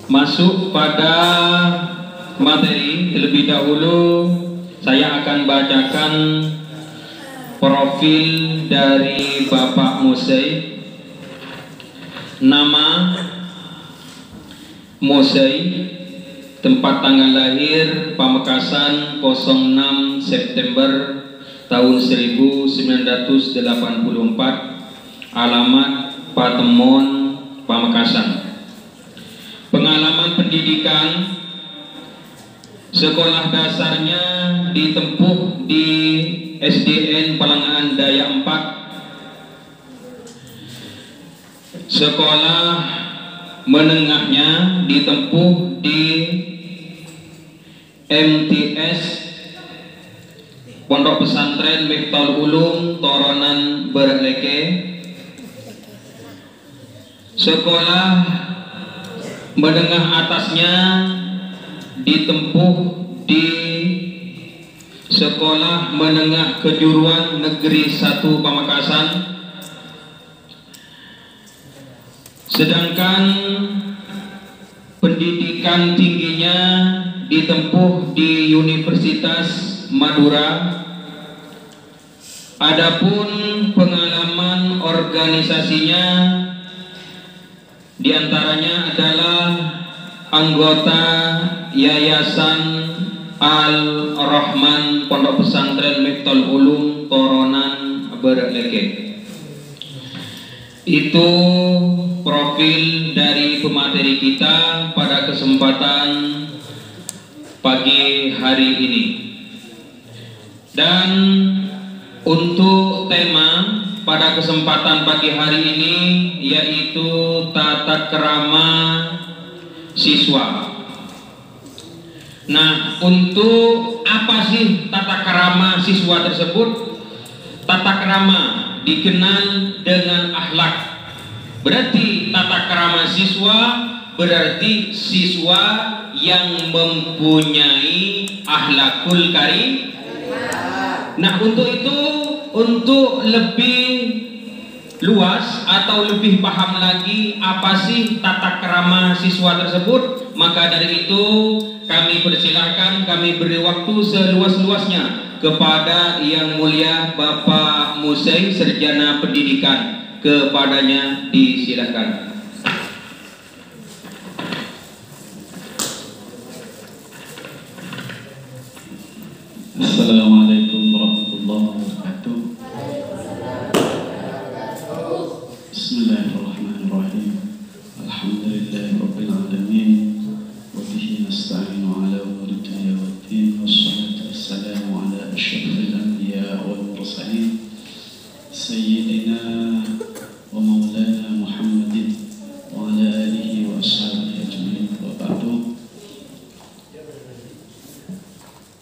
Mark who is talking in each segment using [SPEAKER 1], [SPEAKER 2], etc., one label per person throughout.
[SPEAKER 1] Masuk pada materi, terlebih dahulu saya akan bacakan profil dari Bapak Musei. Nama Musei, tempat tanggal lahir Pamekasan 06 September tahun 1984, alamat Patemon, Pamekasan. Pengalaman pendidikan, sekolah dasarnya ditempuh di SDN Palangan Daya 4. Sekolah menengahnya ditempuh di MTS Pondok Pesantren Miftahul Ulum Toronan Berleke. Sekolah menengah atasnya ditempuh di Sekolah Menengah Kejuruan Negeri 1 Pamekasan. Sedangkan pendidikan tingginya ditempuh di Universitas Madura. Adapun pengalaman organisasinya diantaranya adalah anggota Yayasan Al-Rahman Pondok Pesantren Miftahul Ulum Toronan Berleke. Itu profil dari pemateri kita pada kesempatan pagi hari ini. Dan untuk tema pada kesempatan pagi hari ini yaitu tata krama siswa. Nah, untuk apa sih tata krama siswa tersebut? Tata krama dikenal dengan akhlak. Berarti tata krama siswa berarti siswa yang mempunyai akhlakul karim. Nah, untuk itu, untuk lebih luas atau lebih paham lagi apa sih tata krama siswa tersebut, maka dari itu kami persilahkan, kami beri waktu seluas-luasnya kepada Yang Mulia Bapak Musei, Sarjana Pendidikan. Kepadanya disilakan.
[SPEAKER 2] Assalamualaikum warahmatullahi wabarakatuh. Bismillahirrahmanirrahim. Alhamdulillahirabbil alamin. Wa bihi nasta'inu ala umuri dunya waddin. Wassalatu wassalamu ala asyrafil anbiya wal mursalin sayyidina wa maulana Muhammadin wa ala alihi wa ashabihi ajma'in. Wa ba'du.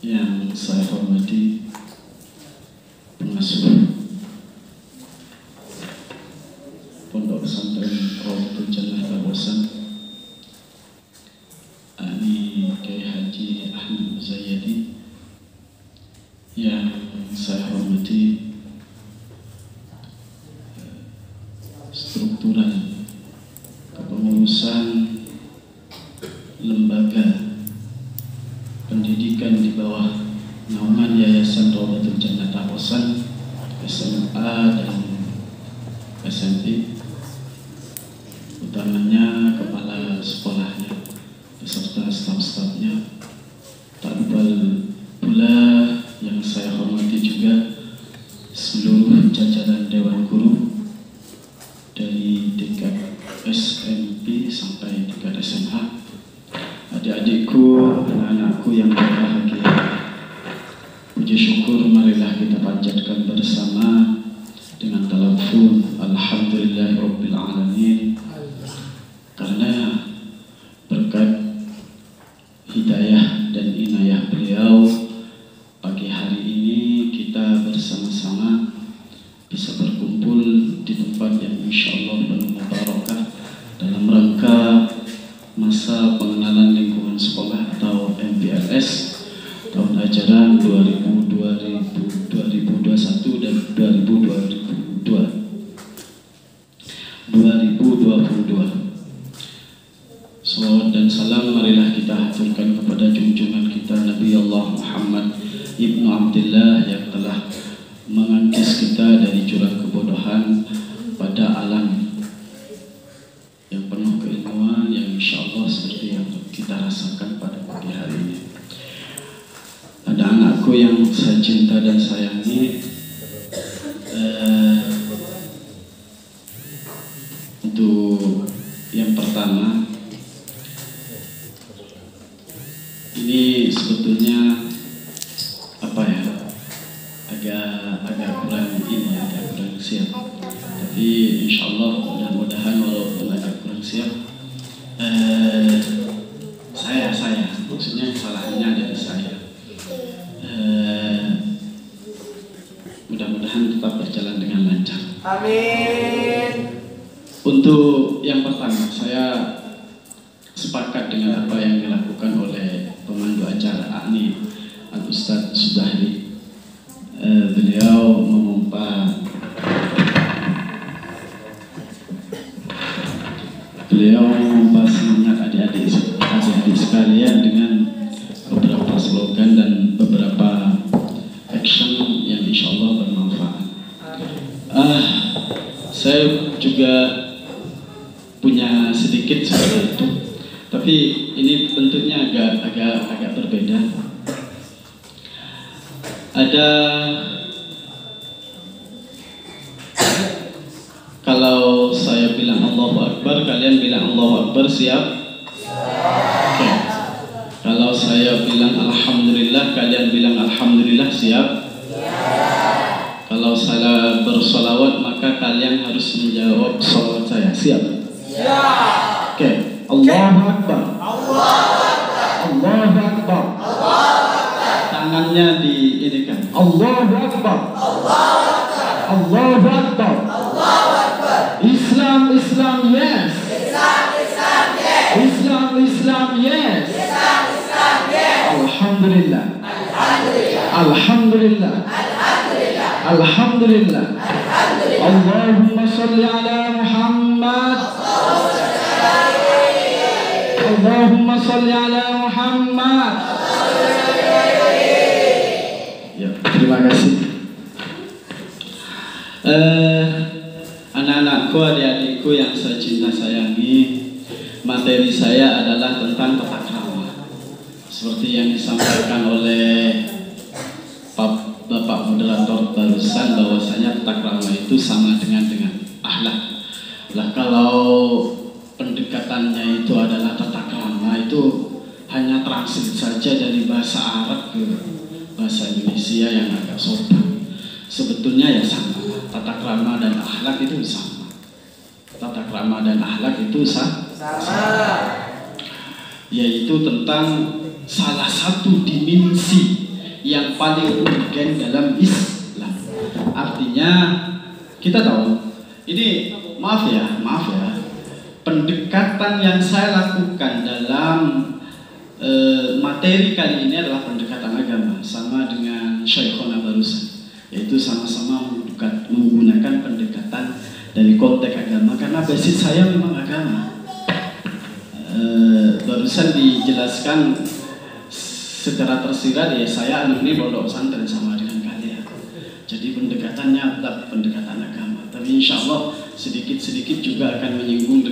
[SPEAKER 2] Yang saya hormati pengasuh Pondok Pesantren Rawdatul Jannah Tabosan, Ani Kiai Haji Ahmad Muzayyadi. Yang saya hormati struktural kepengurusan lembaga pendidikan di bawah naungan Yayasan Rawdatul Jannah Tabosan, SMA dan SMP, utamanya kepala sekolahnya beserta staf-stafnya. Tak lupa pula yang saya hormati juga seluruh jajaran Dewan Guru dari tingkat SMP sampai tingkat SMA, adik-adikku, anak-anakku yang berbahagia. Puji syukur marilah kita panjatkan bersama dengan talafun alhamdulillahirabbil alamin, karena berkat hidayah dan inayah beliau pagi hari ini kita bersama-sama bisa berkumpul di tempat yang insyaallah penuh barakah dalam rangka masa pengenalan lingkungan sekolah atau MPLS tahun ajaran 2021 dan 2022. Salawat dan salam marilah kita haturkan kepada junjungan kita Nabi Allah Muhammad Ibnu Abdullah yang telah mengangkis kita dari jurang kebodohan pada alam yang penuh keilmuan yang insya Allah seperti yang kita rasakan pada pagi hari ini. Ada anakku yang saya cinta dan sayangi. Untuk yang pertama, ini sebetulnya apa ya, agak kurang ini, agak kurang siap. Tapi insya Allah mudah-mudahan walaupun agak kurang siap, saya maksudnya salahnya ada di saya. Mudah-mudahan tetap berjalan dengan lancar. Amin. Untuk yang pertama, saya sepakat dengan apa yang dilakukan oleh pemandu acara ANI Al-Ustadz Subahri. Beliau memompa semangat adik-adik sekalian dengan beberapa slogan dan beberapa action yang insya Allah bermanfaat. Saya juga punya sedikit seperti itu, tapi ini bentuknya agak berbeda. Ada, kalau saya bilang Allahu Akbar, kalian bilang Allahu Akbar, siap? Oke. Kalau saya bilang Alhamdulillah, kalian bilang Alhamdulillah, siap? Kalau saya bersolawat, maka kalian harus menjawab solawat saya, siap? Oke. Allahu Akbar. Allahu Akbar. Tangannya diinikan. Allahu Akbar. Allahu Akbar. Islam, yes. Islam, yes. Alhamdulillah. Allahumma salli ala Muhammad. Allahumma salli ala Muhammad. Ya, terima kasih. Anak-anakku, adik-adikku yang saya cinta sayangi, materi saya adalah tentang tata krama. Seperti yang disampaikan oleh Bapak moderator barusan, bahwasanya tata krama itu sama dengan akhlak. Lah kalau pendekatannya itu adalah tata krama, itu hanya translate saja dari bahasa Arab ke bahasa Indonesia yang agak sopan. Sebetulnya ya sama, tata krama dan akhlak itu sama. Tata krama dan akhlak itu sama. Yaitu tentang salah satu dimensi yang paling urgen dalam Islam. Artinya kita tahu, ini maaf ya, pendekatan yang saya lakukan dalam materi kali ini adalah pendekatan agama, sama dengan Syekhona barusan, yaitu sama-sama menggunakan pendekatan dari konteks agama, karena basis saya memang agama. Barusan dijelaskan secara tersirat, ya saya anak ini pondok pesantren sama dengan kalian. Jadi pendekatannya tetap pendekatan agama, tapi insya Allah sedikit-sedikit juga akan menyinggung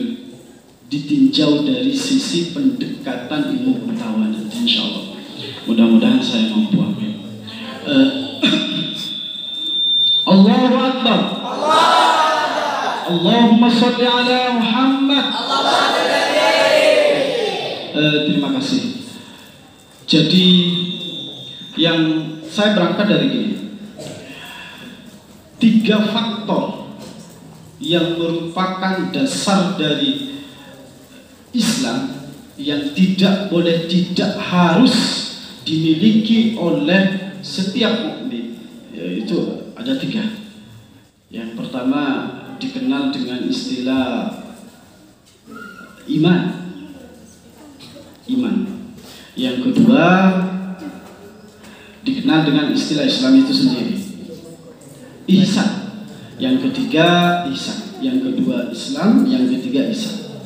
[SPEAKER 2] ditinjau dari sisi pendekatan ilmu pengetahuan nanti insya Allah. Mudah-mudahan saya mampu. Amin. Allahu Akbar. Allahumma sholli ala Muhammad. Terima kasih. Jadi yang saya berangkat dari ini, 3 faktor yang merupakan dasar dari Islam yang tidak harus dimiliki oleh setiap mukmin, yaitu ada 3. Yang pertama dikenal dengan istilah iman. Yang kedua dikenal dengan istilah Islam itu sendiri, ihsan. Yang ketiga ihsan. Yang kedua Islam, yang ketiga ihsan.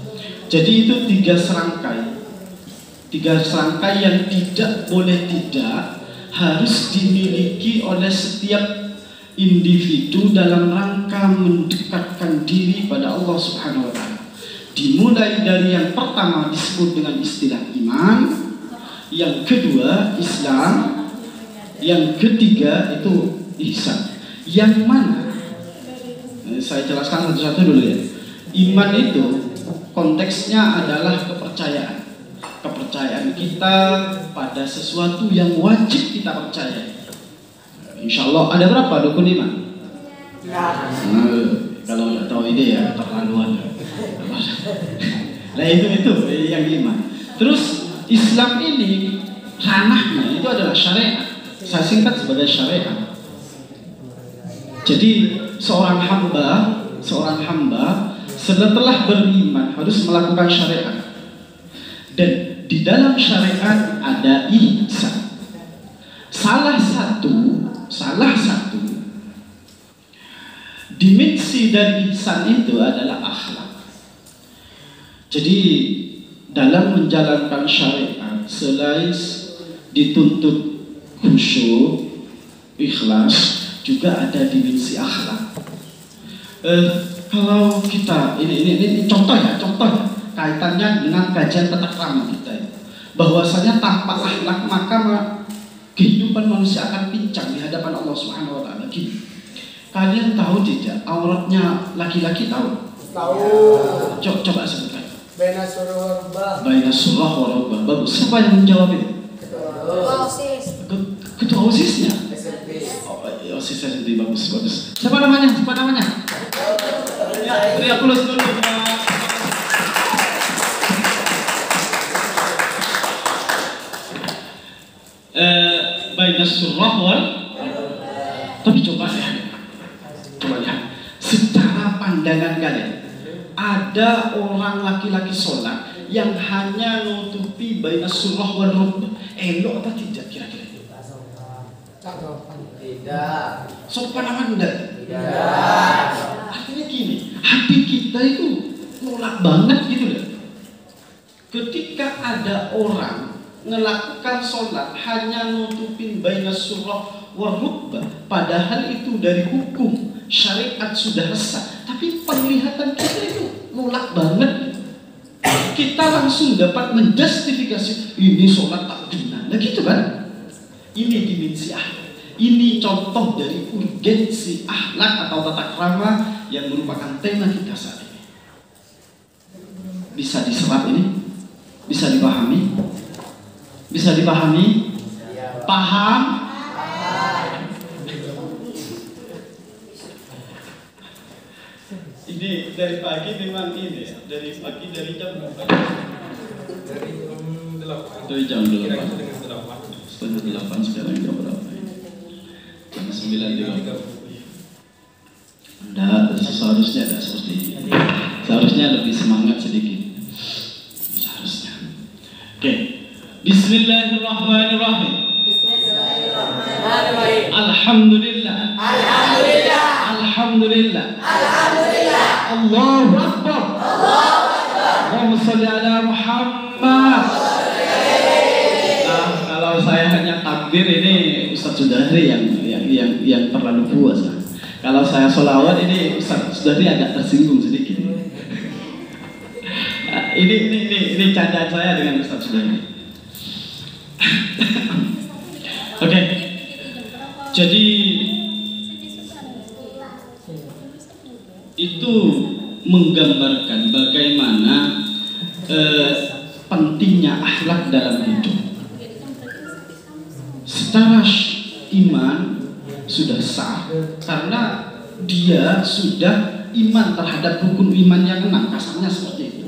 [SPEAKER 2] Jadi itu tiga serangkai yang tidak boleh tidak harus dimiliki oleh setiap individu dalam rangka mendekatkan diri pada Allah Subhanahu wa Ta'ala. Dimulai dari yang pertama disebut dengan istilah iman, yang kedua Islam, yang ketiga itu ihsan. Yang mana? Saya jelaskan satu-satu dulu ya. Iman itu konteksnya adalah kepercayaan. Kepercayaan kita pada sesuatu yang wajib kita percaya. Insya Allah ada berapa rukun iman? Kalau nggak tahu ide ya terlaluan. Nah itu yang iman. Terus Islam ini ranahnya itu adalah syariat. Saya singkat sebagai syariat. Jadi seorang hamba setelah beriman harus melakukan syariat. Dan di dalam syariat ada ihsan. Salah satu dimensi dari ihsan itu adalah akhlak. Jadi dalam menjalankan syariat selain dituntut khusyuk, ikhlas, juga ada dimensi akhlak. Kalau kita ini contoh kaitannya dengan kajian tata krama kita, bahwasanya tanpa akhlak maka kehidupan manusia akan pincang di hadapan Allah Subhanahu wa Ta'ala. Kalian tahu tidak auratnya laki-laki tahu? Tahu. Coba sebutkan. Baina surah wa rubah. Bagus. Siapa yang menjawab itu? Ketua OSIS-nya. OSIS SMP bagus. Siapa namanya? Ya, beri aplaus dulu. Baina surah wal. Tapi coba lihat secara pandangan kalian, ada orang laki-laki sholat yang hanya nutupi baina surah wal rubah, elok apa tidak kira-kira? Tidak. Sopan apa enggak? Tidak. Artinya gini, hati kita itu nolak banget gitu loh. Ketika ada orang melakukan sholat hanya nutupin baina surah wal rubah, padahal itu dari hukum syariat sudah sah, tapi penglihatan kita itu nolak banget. Kita langsung dapat menjustifikasi ini sholat tak benar, gitu kan? Ini dimensi akhlak. Ini contoh dari urgensi akhlak atau tata krama yang merupakan tema kita saat ini. Bisa diserap ini? Bisa dipahami? Bisa dipahami? Paham? Ini dari pagi memang ini ya. Dari jam berapa? Dari jam 8. Setengah 8 sekarang jam berapa? Jam 9.30. Seharusnya ada seperti ini. Seharusnya lebih semangat sedikit. Seharusnya. Oke. Bismillahirrahmanirrahim. Alhamdulillah. Allahu Akbar. Allahumma sholli ala Muhammad. Kalau saya hanya takbir ini Ustaz Sudari yang terlalu puas. Kalau saya sholawat ini Ustaz Sudari agak tersinggung sedikit. Ini candaan saya dengan Ustaz Sudari. Oke. Jadi itu menggambarkan bagaimana pentingnya akhlak dalam hidup. Secara iman sudah sah karena dia sudah iman terhadap rukun iman yang 6, kasarnya seperti itu.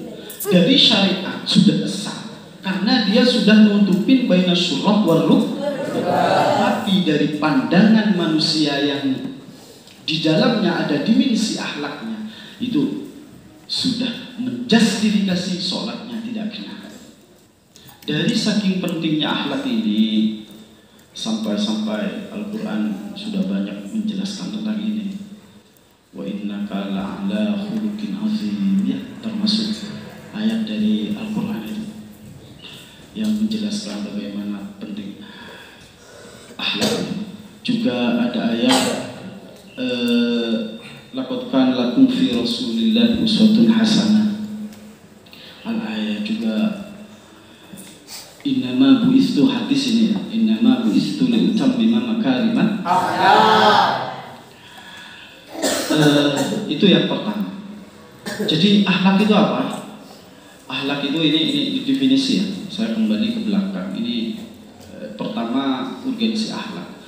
[SPEAKER 2] Dari syariat sudah sah karena dia sudah nutupin baina surah wal rubah. Tapi dari pandangan manusia yang di dalamnya ada dimensi akhlaknya, itu sudah menjustifikasi sholatnya tidak kena. Dari saking pentingnya akhlak ini, sampai Al-Quran sudah banyak menjelaskan tentang ini. Wa innaka la'ala khuluqin azim, ya, termasuk ayat dari Al-Quran itu yang menjelaskan bagaimana penting akhlak. Juga ada ayat laqad kana lakum fi Rasulillah uswatun hasanah. Al-ayat juga innama bu'istu, hadis ini ya, innama bu'istu liutammima makarimat itu yang pertama. Jadi akhlak itu apa? Akhlak itu ini definisi ya. Saya kembali ke belakang. Ini pertama urgensi akhlak,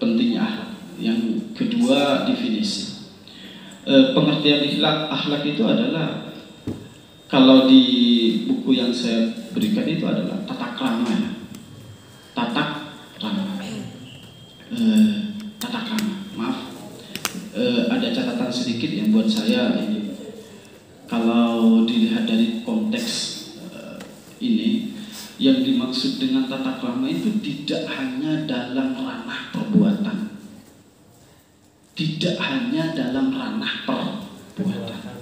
[SPEAKER 2] pentingnya akhlak. Yang kedua definisi. Pengertian akhlak itu adalah, kalau di buku yang saya berikan itu adalah tata krama ya. Tata krama. Tata krama. Maaf. Ada catatan sedikit yang buat saya ini. Kalau dilihat dari konteks ini, yang dimaksud dengan tata krama itu tidak hanya dalam ranah perbuatan, tidak hanya dalam ranah perbuatan.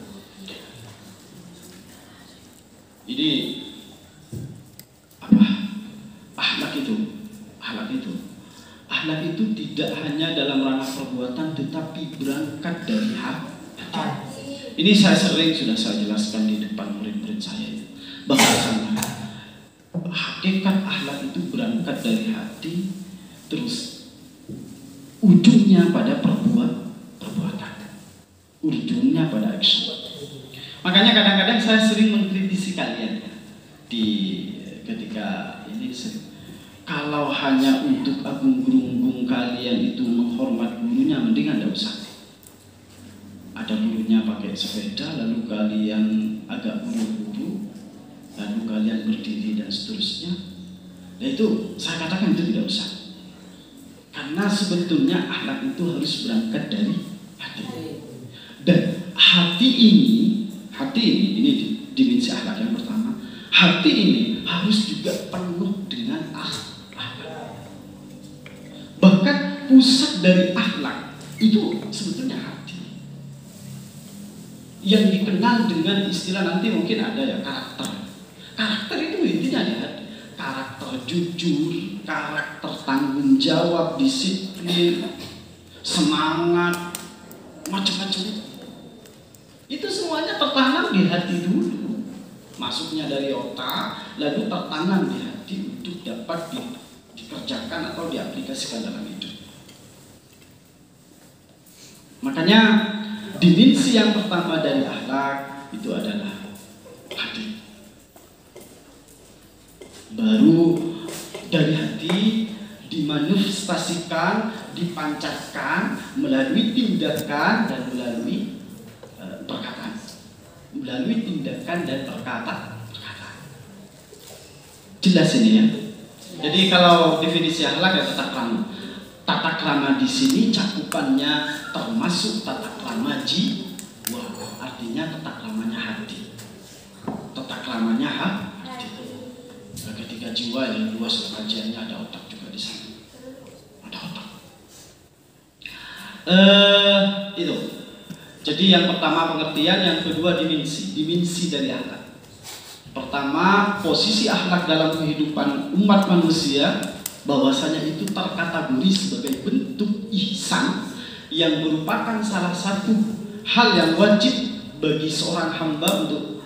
[SPEAKER 2] Ini apa? Akhlak itu tidak hanya dalam ranah perbuatan, tetapi berangkat dari hati. Ini sudah saya jelaskan di depan murid-murid saya, bahwasanya hakikat akhlak itu berangkat dari hati, terus ujungnya pada perbuatan, ujungnya pada action. Makanya kadang-kadang saya sering mengkritisi kalian ya, ketika ini kalau hanya untuk agung-gerunggung kalian itu menghormat gurunya, mending Anda usah. Ada gurunya pakai sepeda, lalu kalian agak buru-buru, lalu kalian berdiri dan seterusnya. Nah itu saya katakan itu tidak usah. Karena sebetulnya akhlak itu harus berangkat dari hati. Dan hati ini dimensi akhlak yang pertama. Hati ini harus juga penuh dengan akhlak. Bahkan pusat dari akhlak itu sebetulnya hati. Yang dikenal dengan istilah nanti mungkin ada ya, karakter. Karakter itu intinya ya, karakter jujur, karakter tanggung jawab, disiplin, semangat, macam-macam itu. Itu semuanya tertanam di hati dulu. Masuknya dari otak, lalu tertanam di hati untuk dapat dikerjakan atau diaplikasikan dalam hidup. Makanya dimensi yang pertama dari akhlak itu adalah hati. Baru dari hati dimanifestasikan, dipancarkan melalui tindakan dan melalui perkataan. Melalui tindakan dan perkataan. Jelas ini ya. Jadi kalau definisi akhlak ya tata krama. Tata krama di sini cakupannya termasuk tata krama jiwa, artinya tata kramanya hati. Tata kramanya hati. Nah, ketika jiwa yang luas kajiannya, ada otak juga di sana. Ada otak. Itu. Jadi yang pertama pengertian, yang kedua dimensi dari akhlak. Pertama, posisi akhlak dalam kehidupan umat manusia, bahwasanya itu terkategori sebagai bentuk ihsan yang merupakan salah satu hal yang wajib bagi seorang hamba untuk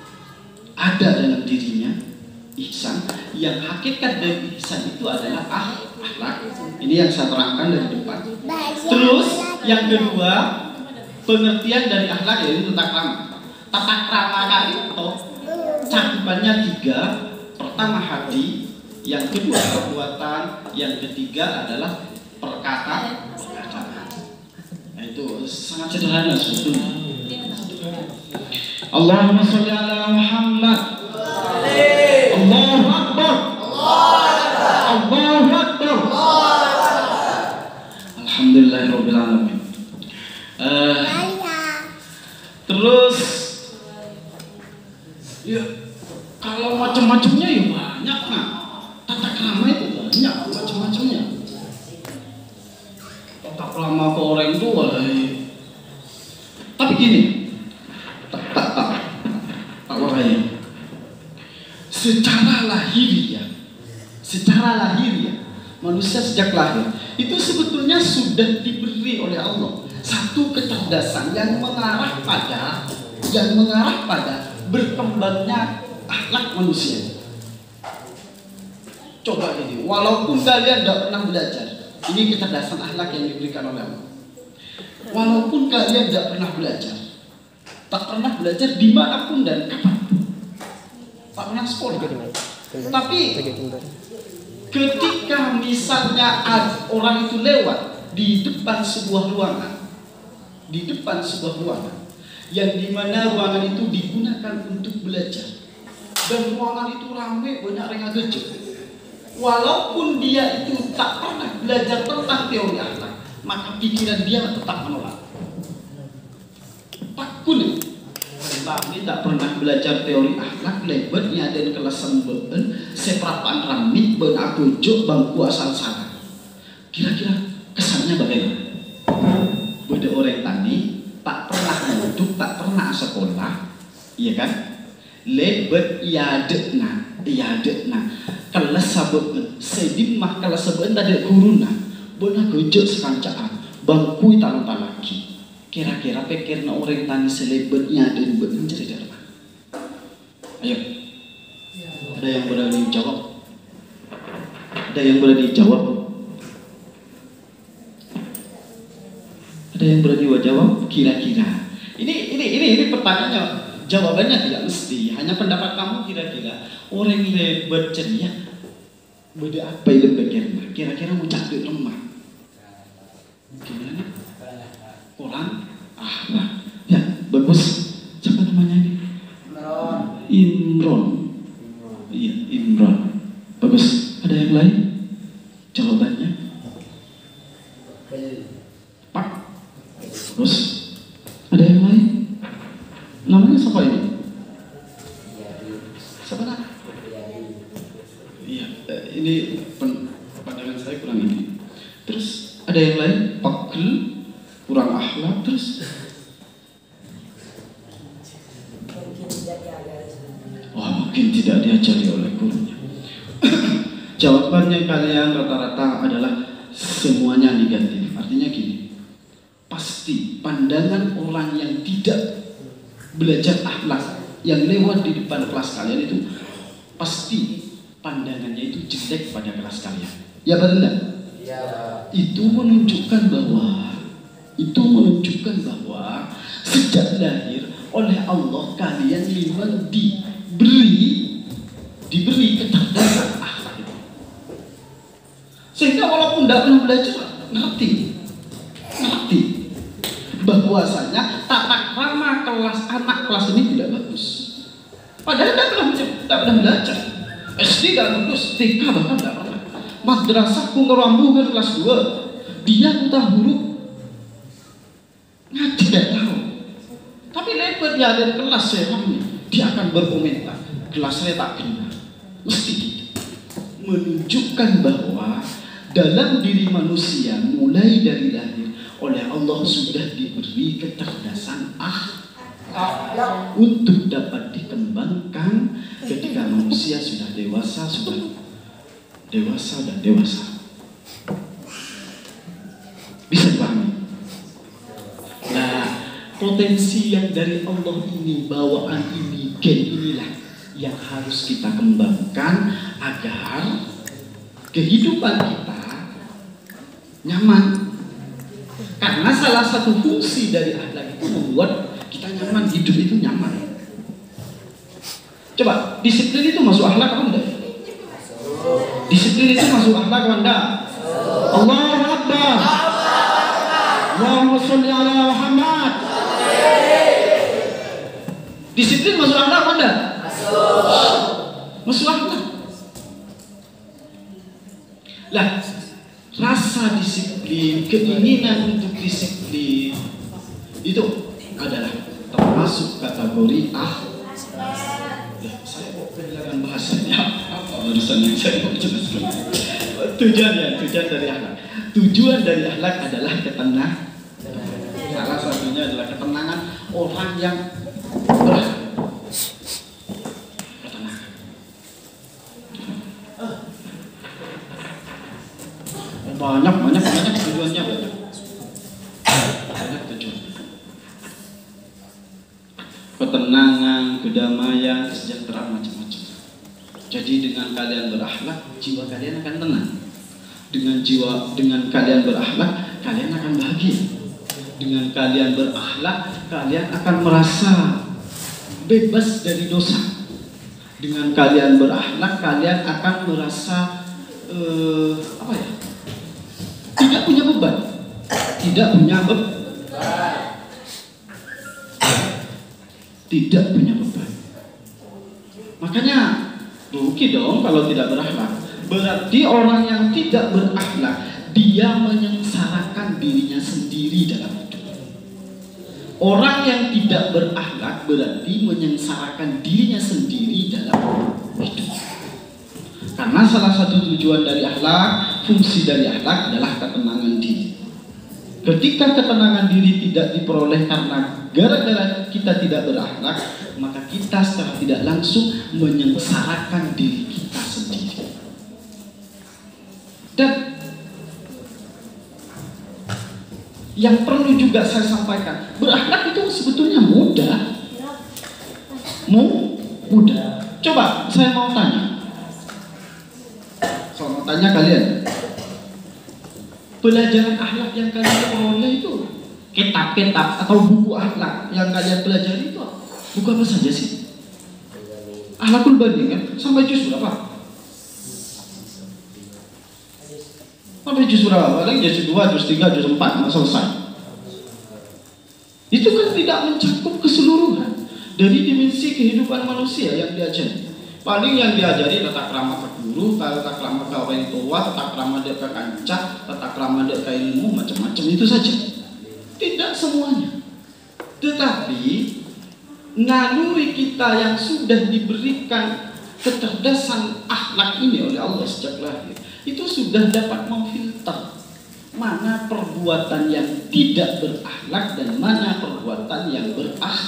[SPEAKER 2] ada dalam dirinya. Ihsan, yang hakikat dari ihsan itu adalah akhlak. Ini yang saya terangkan dari depan. Terus yang kedua, pengertian dari akhlak yaitu tata krama. Tata krama kali itu cakupannya 3. Pertama hati, yang kedua perbuatan, yang ketiga adalah perkataan. Nah, itu sangat sederhana sebetulnya. Allahumma sholli ala Muhammad. Allahu Akbar. Allahu Akbar. Alhamdulillahirabbil alamin. Terus ya kalau macam-macamnya ya banyak nah. Tata krama itu banyak macam-macamnya. Tata krama ke orang tua. Tapi gini, tak warai. secara lahiriah manusia sejak lahir itu sebetulnya sudah diberi oleh Allah satu kecerdasan yang mengarah pada berkembangnya akhlak manusia. Coba ini, walaupun kalian tidak pernah belajar, ini kecerdasan akhlak yang diberikan oleh Allah. Walaupun kalian tidak pernah belajar, tak pernah belajar dimanapun dan kapanpun, tak pernah sekolah. Tapi ketika misalnya orang itu lewat di depan sebuah ruangan, yang dimana ruangan itu digunakan untuk belajar, dan ruangan itu ramai, banyak orang gejek. Walaupun dia itu tak pernah belajar tentang teori akhlak, maka pikiran dia tetap menolak. Takun kami tak pernah belajar teori akhlak, lebatnya dan kelasan beben, seprapan ramit ben aku jok bangku asal sana. Kira-kira kesannya bagaimana? Beda orang tani tak pernah duduk, tak pernah sekolah, iya kan? Lebat iadekna kelas sabun sedimah kelas sabun tadi kuruna bona gojok sekancaan bangku tak lagi. Kira-kira pikirna orang tani selebetnya dan bener dari mana? Ayo, ada yang berani jawab? Ada yang berani jawab? Ada yang berani jawab? Kira-kira ini pertanyaannya, jawabannya tidak mesti. Hanya pendapat kamu kira-kira orang lebat ceria beda apa yang pikirnya? Kira-kira mau cari lemah? Gimana? Orang ya bagus. Siapa namanya ini? Imron. Iya, Imron. Bagus. Ada yang lain? Jawabannya? Pak. Bagus. Ada yang lain? Namanya siapa ini? Siapa nak? Iya, ini pandangan saya kurang ini. Terus ada yang lain? Pakl, kurang akhlak, terus mungkin tidak diajari oleh gurunya. Jawabannya kalian rata-rata adalah semuanya negatif. Artinya gini, pasti pandangan orang yang tidak belajar akhlak yang lewat di depan kelas kalian itu pasti pandangannya itu jelek pada kelas kalian. Ya benar? Ya. Itu menunjukkan bahwa sejak lahir oleh Allah kalian memang diberi kecerdasan akhlak itu. Sehingga walaupun tidak pernah belajar, ngerti bahwasanya tata krama kelas anak kelas ini tidak bagus. Padahal tidak pernah belajar. SD tidak lulus, TK bahkan tidak pernah. Madrasah Kungerambu ke kelas 2, dia buta huruf, ngaji tidak tahu. Tapi lebat dia ada kelas saya dia akan berkomentar. Kelas saya tak kenal. Mesti gitu. Menunjukkan bahwa dalam diri manusia mulai dari lahir oleh Allah sudah diberi kecerdasan akhlak untuk dapat dikembangkan ketika manusia sudah dewasa dan dewasa. Bisa dipahami? Nah, potensi yang dari Allah ini, bawaan ini, gen inilah yang harus kita kembangkan agar kehidupan kita nyaman. Karena salah satu fungsi dari akhlak itu membuat kita nyaman, hidup itu nyaman. Coba, disiplin itu masuk akhlak apa enggak? Disiplin itu masuk akhlak apa enggak? Allahu Akbar. Allahumma sholli ala Muhammad. Disiplin masuk akhlak apa enggak? Masuk akhlak. Lah, rasa disiplin, keinginan untuk disiplin itu adalah termasuk kategori saya mau kehilangan bahasanya. Apa urusan yang saya mau jelaskan? Tujuan dari akhlak adalah ketenangan. Salah satunya adalah ketenangan orang yang ketenangan. banyak tujuannya banyak tujuannya. Ketenangan, kedamaian, kesejahteraan, macam-macam. Jadi dengan kalian berakhlak, jiwa kalian akan tenang. Dengan kalian berakhlak, kalian akan bahagia. Dengan kalian berakhlak, kalian akan merasa bebas dari dosa. Dengan kalian berakhlak, kalian akan merasa tidak punya beban. Tidak punya beban. Makanya rugi dong kalau tidak berakhlak. Berarti orang yang tidak berakhlak, dia menyengsarakan dirinya sendiri dalam hidup. Orang yang tidak berakhlak berarti menyengsarakan dirinya sendiri dalam hidup. Karena salah satu tujuan dari akhlak, fungsi dari akhlak adalah ketenangan diri. Ketika ketenangan diri tidak diperoleh karena gara-gara kita tidak berakhlak, maka kita secara tidak langsung menyengsarakan diri kita sendiri. Dan yang perlu juga saya sampaikan, berakhlak itu sebetulnya mudah. Mudah. Coba saya mau tanya. Kalian, pelajaran akhlak yang kalian peroleh itu kitab-kitab atau buku akhlak yang kalian pelajari itu buku apa saja sih? Akhlakul Bani kan sampai juz berapa? Sampai juz berapa? Paling juz 2, juz 3, juz 4 nggak selesai. Itu kan tidak mencakup keseluruhan dari dimensi kehidupan manusia yang diajari. Paling yang diajari tata krama ke guru, tata krama ke orang tua, tata krama ke kancah, tata krama ke ilmu, macam-macam itu saja. Tidak semuanya. Tetapi naluri kita yang sudah diberikan kecerdasan akhlak ini oleh Allah sejak lahir, itu sudah dapat memfilter mana perbuatan yang tidak berakhlak dan mana perbuatan yang berakhlak.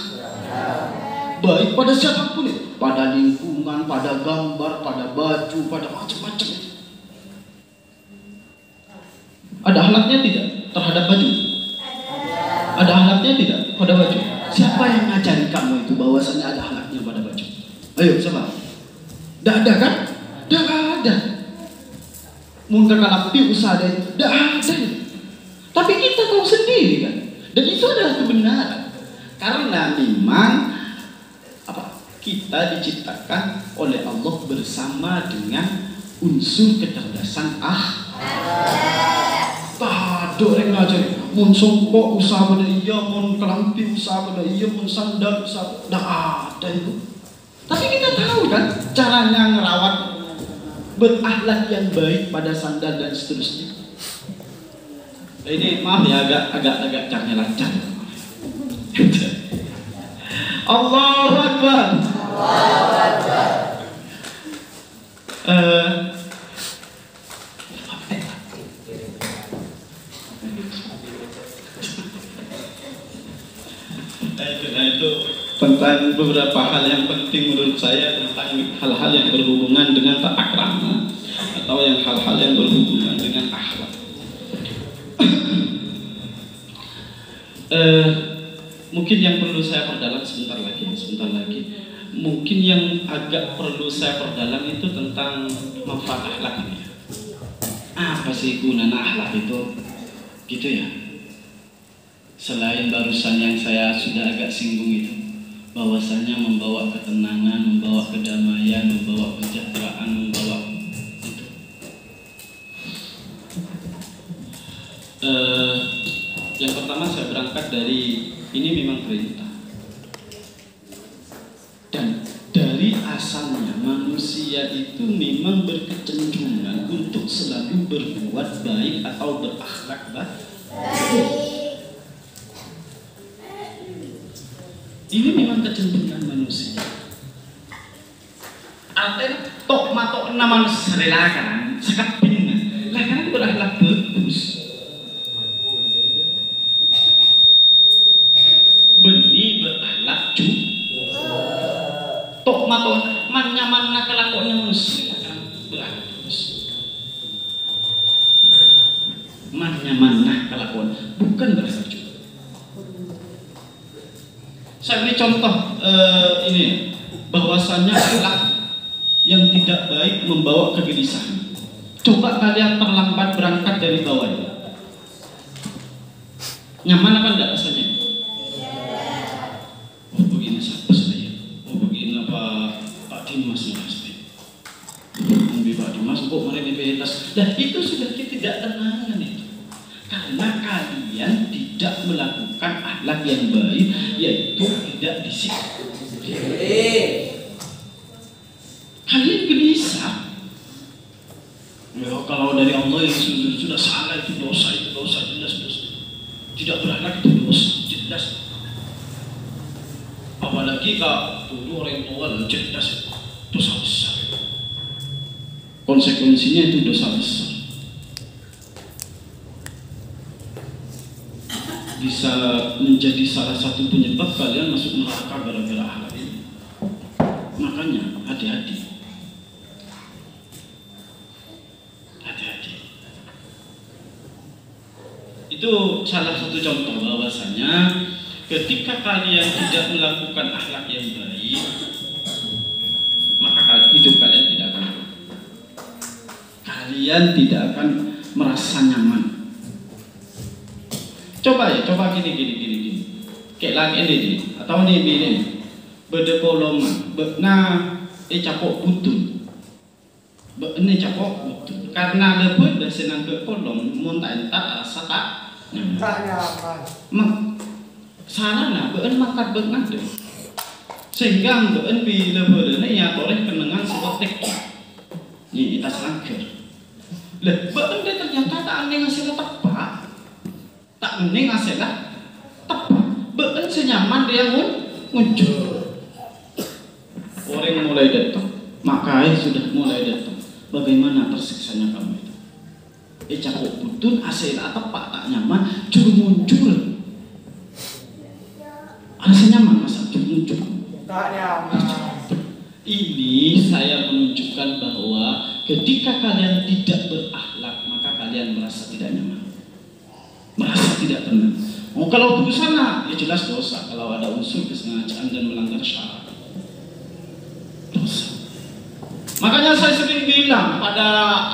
[SPEAKER 2] Baik pada siapapun itu, pada lingkungan, pada gambar, pada baju, pada macam-macam. Ada akhlaknya tidak terhadap baju? Ada akhlaknya tidak pada baju? Siapa yang ngajari kamu itu bahwasanya ada akhlaknya pada baju? Ayo siapa? Tidak ada kan? Tidak ada. Mungkin kalau usaha ada, tidak ada. Tapi kita tahu sendiri kan, dan itu adalah kebenaran. Karena memang kita diciptakan oleh Allah bersama dengan unsur kecerdasan Tado yang ngajar, mun songkok usaha pada iya, mun kelampi usaha pada iya, mun sandal usaha, dah ada itu. Tapi kita tahu kan caranya ngerawat berakhlak yang baik pada sandal dan seterusnya. Ini maaf ya agak caranya lancar. Allahu Akbar. Allahu Akbar. Itu tentang beberapa hal yang penting menurut saya, tentang hal-hal yang berhubungan dengan tata krama atau yang hal-hal yang berhubungan dengan akhlak. Mungkin yang perlu saya perdalam sebentar lagi. Mungkin yang agak perlu saya perdalam itu tentang manfaat akhlak ini. Apa sih gunanya akhlak itu? Gitu ya. Selain barusan yang saya sudah agak singgung itu, bahwasanya membawa ketenangan, membawa kedamaian, membawa kesejahteraan, membawa itu. Yang pertama saya berangkat dari ini memang perintah. Dan dari asalnya manusia itu memang berkecenderungan untuk selalu berbuat baik atau berakhlak baik. Ini memang kecenderungan manusia. Artinya tok matok nama serelakan, sangat pindah. Lakan berakhlak bagus. Benih berakhlak tok matok man kelakuannya manusia akan berakhlak bagus. bukan berakhlak juga. Saya beri contoh ini, bahwasannya akhlak yang tidak baik membawa kegelisahan. Coba kalian terlambat berangkat dari bawah ini, nyaman apa enggak rasanya? Oh begini siapa saya? Oh begini Pak Dimas pasti. Pak Dimas kok mari di atas. Dan itu sudah tidak tenangan itu. Karena kalian tidak melakukan akhlak yang baik, yaitu tidak disiplin. Kalian gelisah. Ya kalau dari Allah yang sudah salah itu dosa jelas dosa. Tidak berakhlak itu dosa jelas. Apalagi kalau dulu orang tua jelas dosa besar. Konsekuensinya itu dosa besar. Bisa menjadi salah satu penyebab kalian masuk neraka gara-gara akhlak ini. Makanya hati-hati. Itu salah satu contoh bahwasanya ketika kalian tidak melakukan akhlak yang baik, maka hidup kalian tidak akan merasa nyaman. Coba gini. Kayak lagi ini atau ini beda polongan, capok butun. Ini capok butun. Karena lebih dah senang ke polong, muntah entak rasa tak nyaman. Sana nak beun makan bengan deh. Sehingga beun bila beuleuh ya boleh kenengan seperti ini tas langker. Lah beun dia ternyata tak aneh hasilnya tepat. Tak aneh hasilnya tepat. Beun senyaman dia muncul. Orang mulai datang, makanya sudah mulai datang. Bagaimana tersiksanya kamu itu? Capok butun hasilnya tepat tak nyaman, muncul. Rasa nyaman masa muncul. Tak nyaman. Ini saya menunjukkan bahwa ketika kalian tidak berakhlak, maka kalian merasa tidak nyaman, merasa tidak tenang. Oh kalau itu sana, ya jelas dosa. Kalau ada unsur kesengajaan dan melanggar syarat, dosa. Makanya saya sering bilang pada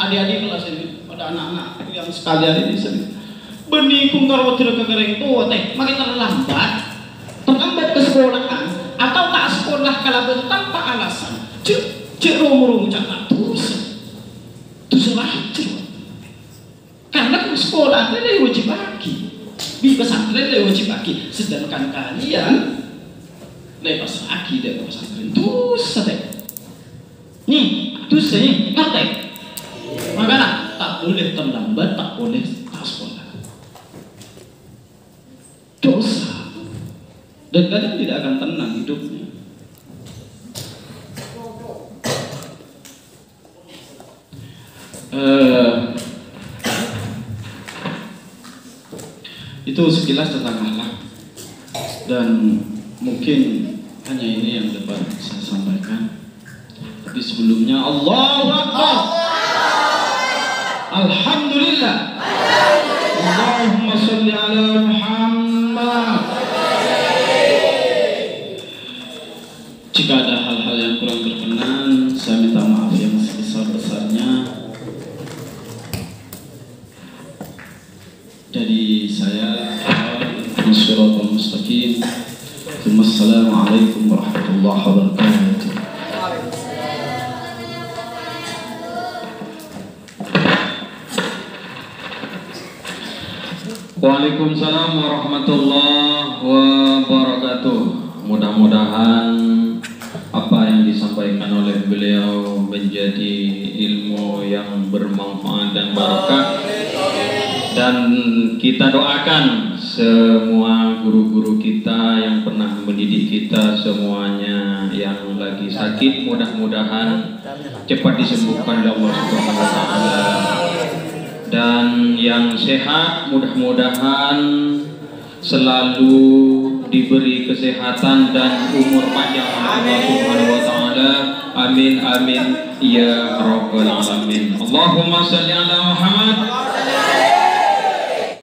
[SPEAKER 2] adik-adik kelas ini, pada anak-anak yang sekalian ini sering, benikung karo tidak kegereng tua teh, makin terlambat ke sekolahan atau tak sekolah kalau tanpa alasan, cek rumur cakap terus wajar. Karena sekolah itu wajib lagi, di pesantren itu wajib lagi, sedangkan kalian lepas lagi dari pesantren terus saja. Nih, terus saya ngerti. Makanya tak boleh terlambat, tak boleh tak sekolah. Dosa. Dan kalian tidak akan tenang hidupnya. Itu sekilas tentang akhlak. Dan mungkin hanya ini yang dapat saya sampaikan. Tapi sebelumnya Allahu Akbar. Alhamdulillah. Allahumma sholli ala Muhammad. Jika ada hal-hal yang kurang berkenan, saya minta maaf yang sebesar-besarnya. Dari saya, Shiratal Mustaqim. Assalamualaikum warahmatullahi wabarakatuh.
[SPEAKER 1] Waalaikumsalam warahmatullahi wabarakatuh. Mudah-mudahan apa yang disampaikan oleh beliau menjadi ilmu yang bermanfaat dan barokah. Dan kita doakan semua guru-guru kita yang pernah mendidik kita, semuanya yang lagi sakit, mudah-mudahan cepat disembuhkan oleh Allah Subhanahu wa taala. Dan yang sehat mudah-mudahan selalu diberi kesehatan dan umur panjang oleh Allah Subhanahu wa taala. Amin amin ya rabbal alamin. Allahumma shalli ala Muhammad.